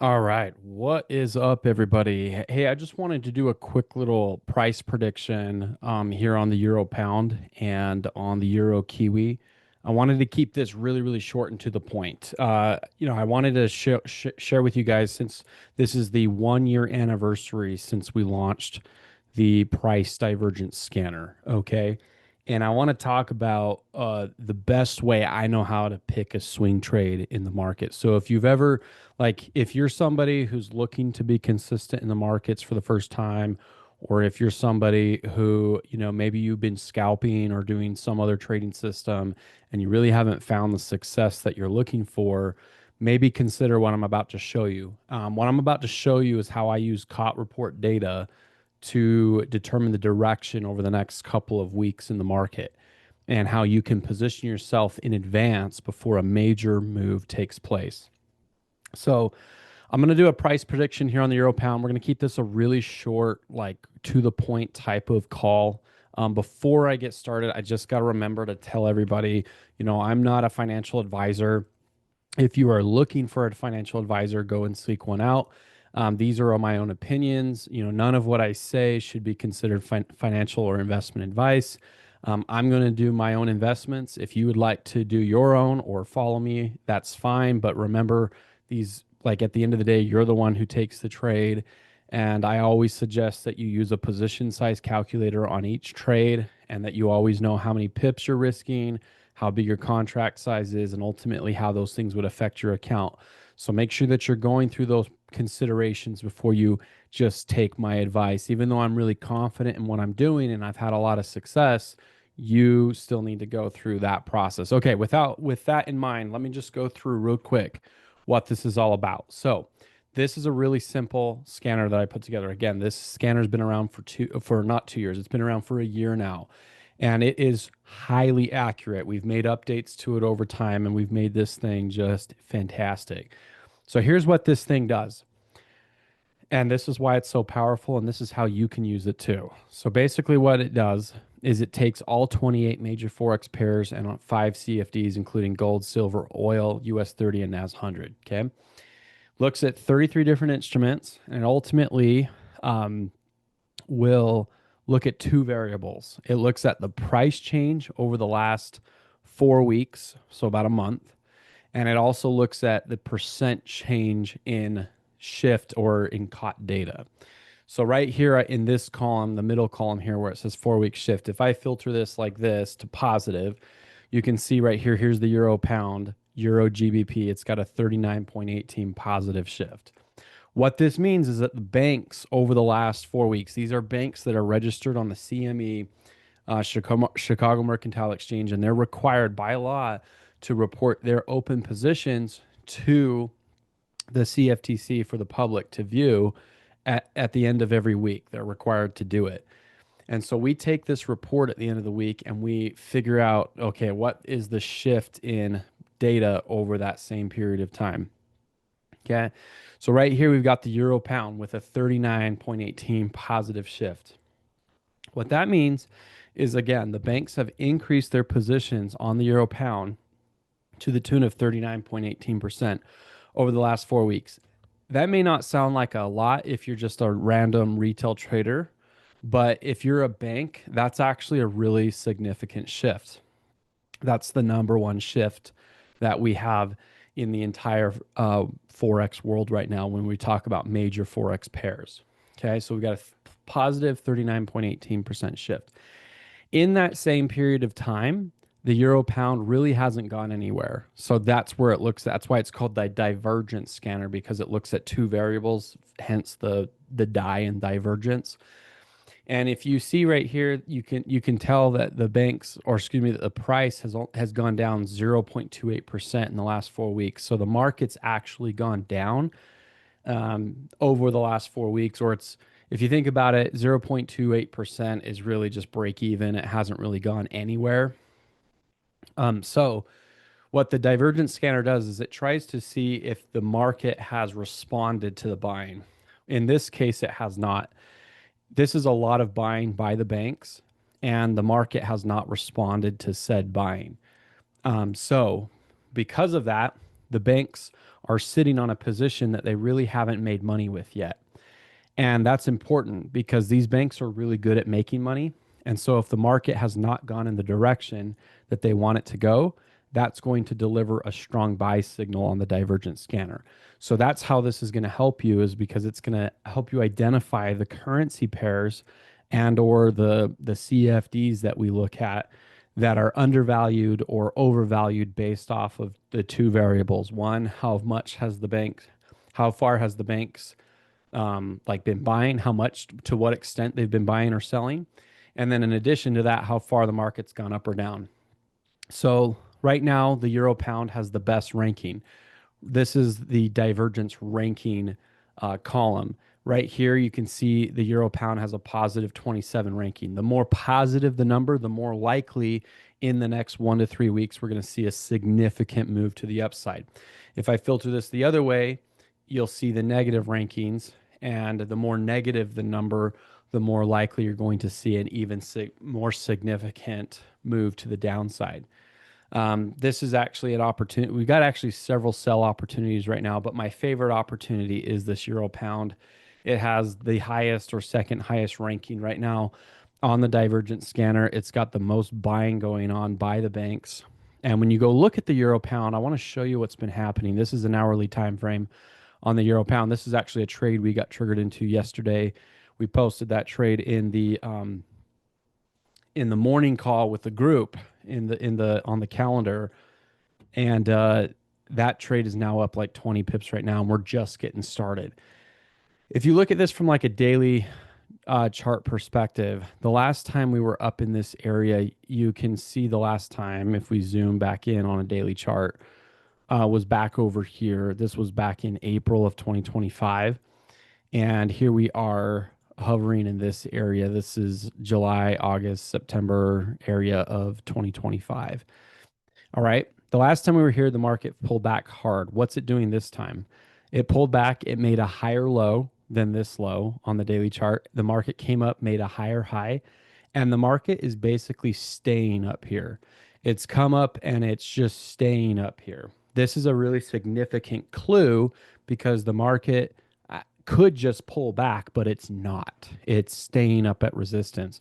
All right, what is up, everybody? Hey, I just wanted to do a quick little price prediction here on the Euro Pound and on the Euro Kiwi. I wanted to keep this really, really short and to the point. I wanted to share with you guys since this is the 1 year anniversary since we launched the price divergence scanner. Okay. And I want to talk about the best way I know how to pick a swing trade in the market. So if you've ever if you're somebody who's looking to be consistent in the markets for the first time, or if you're somebody who, maybe you've been scalping or doing some other trading system and you really haven't found the success that you're looking for, maybe consider what I'm about to show you. What I'm about to show you is how I use COT report data to determine the direction over the next couple of weeks in the market and how you can position yourself in advance before a major move takes place. So I'm going to do a price prediction here on the Euro Pound. We're going to keep this a really short, like to the point type of call. Before I get started, I just got to remember to tell everybody, I'm not a financial advisor. If you are looking for a financial advisor, go and seek one out. These are all my own opinions. None of what I say should be considered financial or investment advice. I'm going to do my own investments. If you would like to do your own or follow me, that's fine. But remember, at the end of the day, you're the one who takes the trade. And I always suggest that you use a position size calculator on each trade and that you always know how many pips you're risking, how big your contract size is, and ultimately how those things would affect your account. So make sure that you're going through those considerations before you just take my advice. Even though I'm really confident in what I'm doing and I've had a lot of success, you still need to go through that process. Okay, with that in mind, let me just go through real quick what this is all about. So, this is a really simple scanner that I put together. Again, this scanner's been around for not 2 years. It's been around for a year now. And it is highly accurate. We've made updates to it over time and we've made this thing just fantastic. So here's what this thing does. And this is why it's so powerful, and this is how you can use it too. So basically, what it does is it takes all 28 major Forex pairs and 5 CFDs, including gold, silver, oil, US 30, and NAS 100. Okay. Looks at 33 different instruments and ultimately will look at two variables. It looks at the price change over the last 4 weeks, so about a month, and it also looks at the percent change in shift or in COT data. So right here in this column, the middle column here where it says 4 week shift, if I filter this like this to positive, you can see right here, here's the Euro Pound, Euro GBP. It's got a 39.18 positive shift. What this means is that the banks over the last 4 weeks, these are banks that are registered on the CME, Chicago Mercantile Exchange, and they're required by law to report their open positions to the CFTC for the public to view at the end of every week. They're required to do it. And so we take this report at the end of the week and we figure out, okay, what is the shift in data over that same period of time? Okay. So right here, we've got the Euro Pound with a 39.18 positive shift. What that means is, again, the banks have increased their positions on the Euro Pound to the tune of 39.18% over the last 4 weeks. That may not sound like a lot if you're just a random retail trader, but if you're a bank, that's actually a really significant shift. That's the number one shift that we have in the entire Forex world right now when we talk about major Forex pairs. Okay, so we got a positive 39.18% shift. In that same period of time, the Euro Pound really hasn't gone anywhere. So that's where it looks. That's why it's called the divergence scanner, because it looks at two variables, hence the die and divergence. And if you see right here, you can tell that the banks, or excuse me, that the price has gone down 0.28% in the last 4 weeks. So the market's actually gone down over the last 4 weeks, or it's if you think about it, 0.28% is really just break even. It hasn't really gone anywhere. So what the divergence scanner does is it tries to see if the market has responded to the buying. In this case, it has not. This is a lot of buying by the banks, and the market has not responded to said buying. So, because of that, the banks are sitting on a position that they really haven't made money with yet. And that's important because these banks are really good at making money. And so if the market has not gone in the direction that they want it to go, that's going to deliver a strong buy signal on the divergence scanner. So that's how this is going to help you, is because it's going to help you identify the currency pairs and or the CFDs that we look at that are undervalued or overvalued based off of the two variables. One, how far has the banks like been buying, how much, to what extent they've been buying or selling. And then in addition to that, how far the market's gone up or down. So right now, the euro pound has the best ranking. This is the divergence ranking column. Right here, you can see the euro pound has a positive 27 ranking. The more positive the number, the more likely in the next 1 to 3 weeks we're going to see a significant move to the upside. If I filter this the other way, you'll see the negative rankings, and the more negative the number, the more likely you're going to see an even more significant move to the downside. This is actually an opportunity. We've got actually several sell opportunities right now, but my favorite opportunity is this euro pound. It has the highest or second highest ranking right now on the divergent scanner. It's got the most buying going on by the banks. And when you go look at the euro pound, I want to show you what's been happening. This is an hourly time frame on the euro pound. This is actually a trade we got triggered into yesterday. We posted that trade in the morning call with the group in the on the calendar, and that trade is now up like 20 pips right now, and we're just getting started. If you look at this from like a daily chart perspective, the last time we were up in this area, you can see the last time, if we zoom back in on a daily chart, was back over here. This was back in April of 2025. And here we are hovering in this area. This is July, August, September area of 2025. All right. The last time we were here, the market pulled back hard. What's it doing this time? It pulled back. It made a higher low than this low on the daily chart. The market came up, made a higher high, and the market is basically staying up here. It's come up and it's just staying up here. This is a really significant clue because the market could just pull back, but it's not. It's staying up at resistance.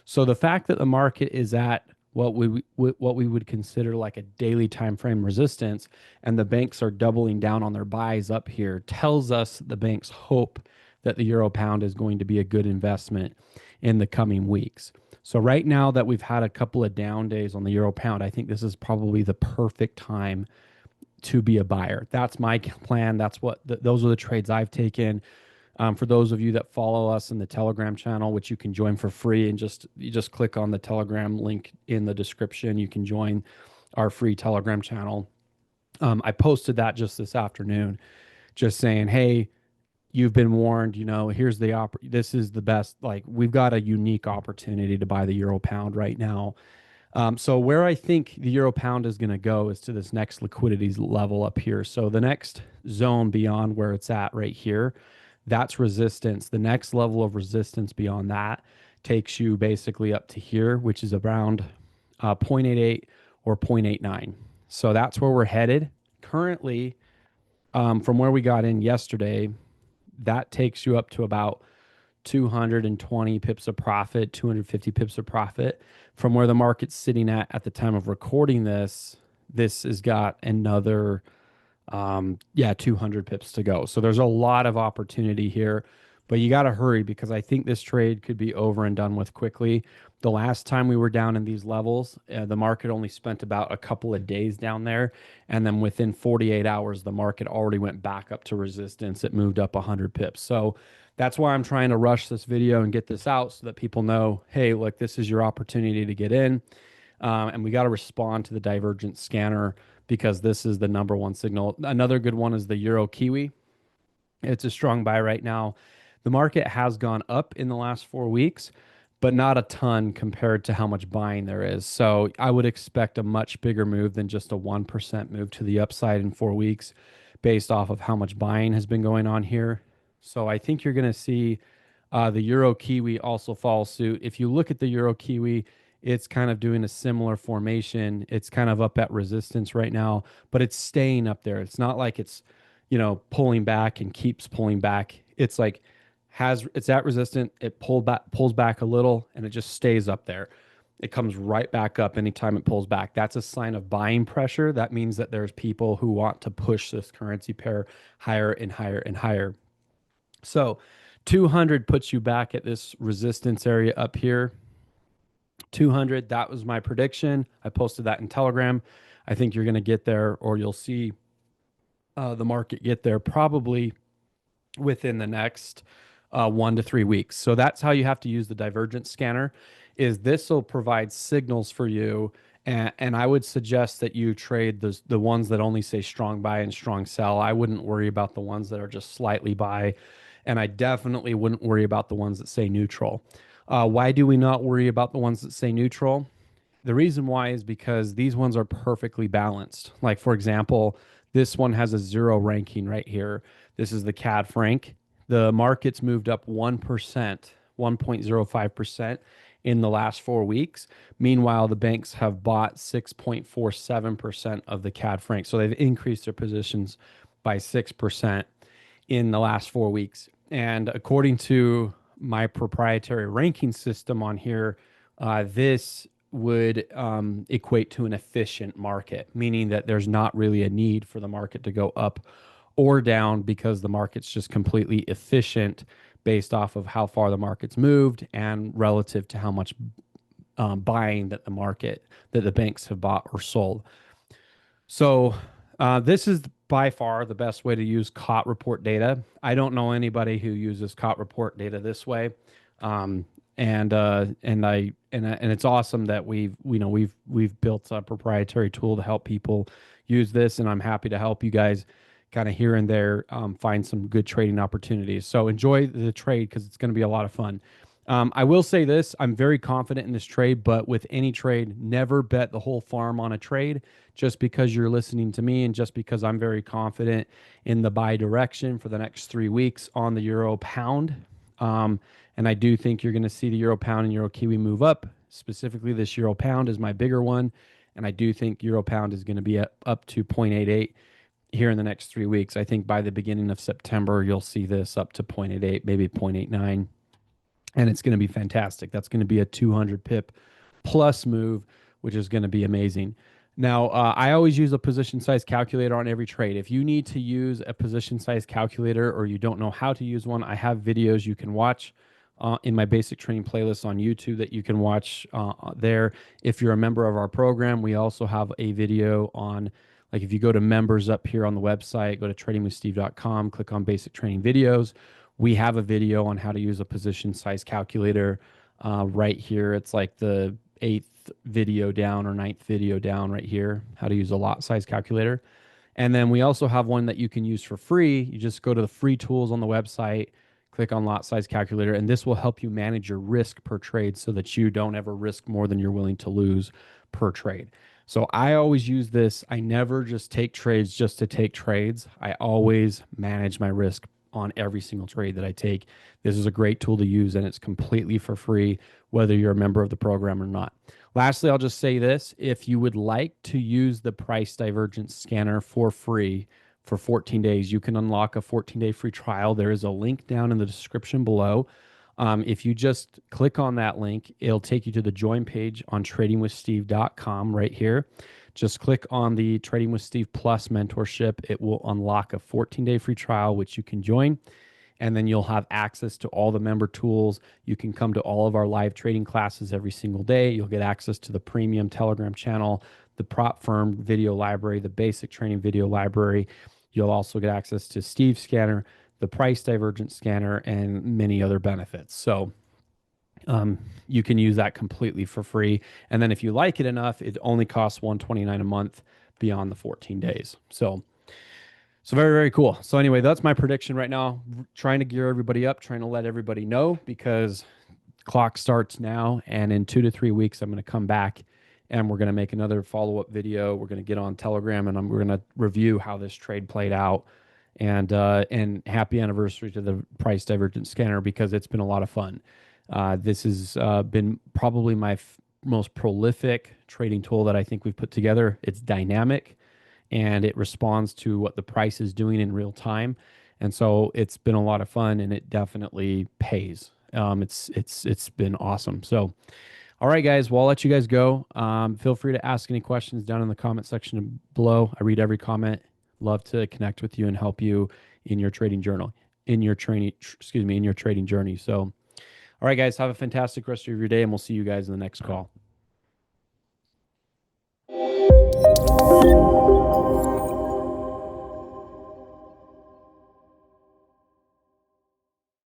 So the fact that the market is at what we would consider like a daily time frame resistance, and the banks are doubling down on their buys up here, tells us the banks hope that the euro pound is going to be a good investment in the coming weeks. So right now that we've had a couple of down days on the euro pound, I think this is probably the perfect time to be a buyer. That's my plan. That's those are the trades I've taken. For those of you that follow us in the Telegram channel, which you can join for free, and you just click on the Telegram link in the description, you can join our free Telegram channel. I posted that just this afternoon, just saying, hey, you've been warned. Here's this is the best. Like, we've got a unique opportunity to buy the euro pound right now. So where I think the euro pound is going to go is to this next liquidity level up here. So the next zone beyond where it's at right here, that's resistance. The next level of resistance beyond that takes you basically up to here, which is around 0.88 or 0.89. So that's where we're headed currently. From where we got in yesterday, that takes you up to about 220 pips of profit, 250 pips of profit. From where the market's sitting at the time of recording this, this has got another 200 pips to go. So there's a lot of opportunity here, but you got to hurry because I think this trade could be over and done with quickly. The last time we were down in these levels, the market only spent about a couple of days down there. And then within 48 hours, the market already went back up to resistance. It moved up 100 pips. So that's why I'm trying to rush this video and get this out so that people know, hey, look, this is your opportunity to get in. And we got to respond to the divergent scanner because this is the number one signal. Another good one is the Euro Kiwi. It's a strong buy right now. The market has gone up in the last 4 weeks, but not a ton compared to how much buying there is. So I would expect a much bigger move than just a 1% move to the upside in 4 weeks based off of how much buying has been going on here. So I think you're going to see the Euro Kiwi also follow suit. If you look at the Euro Kiwi, it's kind of doing a similar formation. It's kind of up at resistance right now, but it's staying up there. It's not like it's, pulling back and keeps pulling back. It's like it's at resistance, it pulls back a little and it just stays up there. It comes right back up anytime it pulls back. That's a sign of buying pressure. That means that there's people who want to push this currency pair higher and higher and higher. So 200 puts you back at this resistance area up here. 200, that was my prediction. I posted that in Telegram. I think you're going to get there, or you'll see the market get there probably within the next 1 to 3 weeks. So that's how you have to use the divergence scanner. Is this will provide signals for you, and I would suggest that you trade the ones that only say strong buy and strong sell. I wouldn't worry about the ones that are just slightly buy, and I definitely wouldn't worry about the ones that say neutral. Why do we not worry about the ones that say neutral? The reason why is because these ones are perfectly balanced. Like, for example, this one has a 0 ranking right here. This is the CAD franc. The market's moved up 1%, 1.05% in the last 4 weeks. Meanwhile, the banks have bought 6.47% of the CAD franc. So they've increased their positions by 6% in the last 4 weeks. And according to my proprietary ranking system on here, this would equate to an efficient market, meaning that there's not really a need for the market to go up or down because the market's just completely efficient based off of how far the market's moved and relative to how much buying that the banks have bought or sold. So this is by far the best way to use COT report data. I don't know anybody who uses COT report data this way. Um, and it's awesome that we've built a proprietary tool to help people use this, and I'm happy to help you guys kind of here and there find some good trading opportunities. So enjoy the trade because it's going to be a lot of fun. I will say this, I'm very confident in this trade, but with any trade, never bet the whole farm on a trade just because you're listening to me and just because I'm very confident in the buy direction for the next 3 weeks on the euro pound. And I do think you're going to see the euro pound and euro Kiwi move up. Specifically, this euro pound is my bigger one. And I do think euro pound is going to be up to 0.88 here in the next 3 weeks. I think by the beginning of September, you'll see this up to 0.88, maybe 0.89. And it's going to be fantastic. That's going to be a 200 pip plus move, which is going to be amazing. Now, I always use a position size calculator on every trade. If you need to use a position size calculator or you don't know how to use one, I have videos you can watch in my basic training playlist on YouTube that you can watch there. If you're a member of our program, we also have a video on, like if you go to members up here on the website, go to tradingwithsteve.com, click on basic training videos. We have a video on how to use a position size calculator right here. It's like the 8th video down or 9th video down right here, how to use a lot size calculator. And then we also have one that you can use for free. You just go to the free tools on the website, click on lot size calculator, and this will help you manage your risk per trade so that you don't ever risk more than you're willing to lose per trade. So I always use this. I never just take trades just to take trades. I always manage my risk on every single trade that I take. This is a great tool to use, and it's completely for free, whether you're a member of the program or not. Lastly, I'll just say this. If you would like to use the price divergence scanner for free for 14 days, you can unlock a 14-day free trial. There is a link down in the description below. If you just click on that link, it'll take you to the join page on tradingwithsteve.com right here. Just click on the Trading with Steve Plus mentorship. It will unlock a 14-day free trial, which you can join. And then you'll have access to all the member tools. You can come to all of our live trading classes every single day. You'll get access to the premium Telegram channel, the prop firm video library, the basic training video library. You'll also get access to Steve's scanner, the price divergence scanner, and many other benefits. So you can use that completely for free. And then if you like it enough, it only costs $129 a month beyond the 14 days. So very, very cool. So anyway, that's my prediction right now. Trying to gear everybody up, trying to let everybody know because clock starts now. And in 2 to 3 weeks, I'm going to come back and we're going to make another follow-up video. We're going to get on Telegram and we're going to review how this trade played out. And happy anniversary to the price divergence scanner because it's been a lot of fun. This has been probably most prolific trading tool that I think we've put together. It's dynamic and it responds to what the price is doing in real time. And so it's been a lot of fun and it definitely pays. It's been awesome. So all right, guys. Well, I'll let you guys go. Feel free to ask any questions down in the comment section below. I read every comment. Love to connect with you and help you in your trading journal, in your training, excuse me, in your trading journey. So, all right, guys, have a fantastic rest of your day, and we'll see you guys in the next call.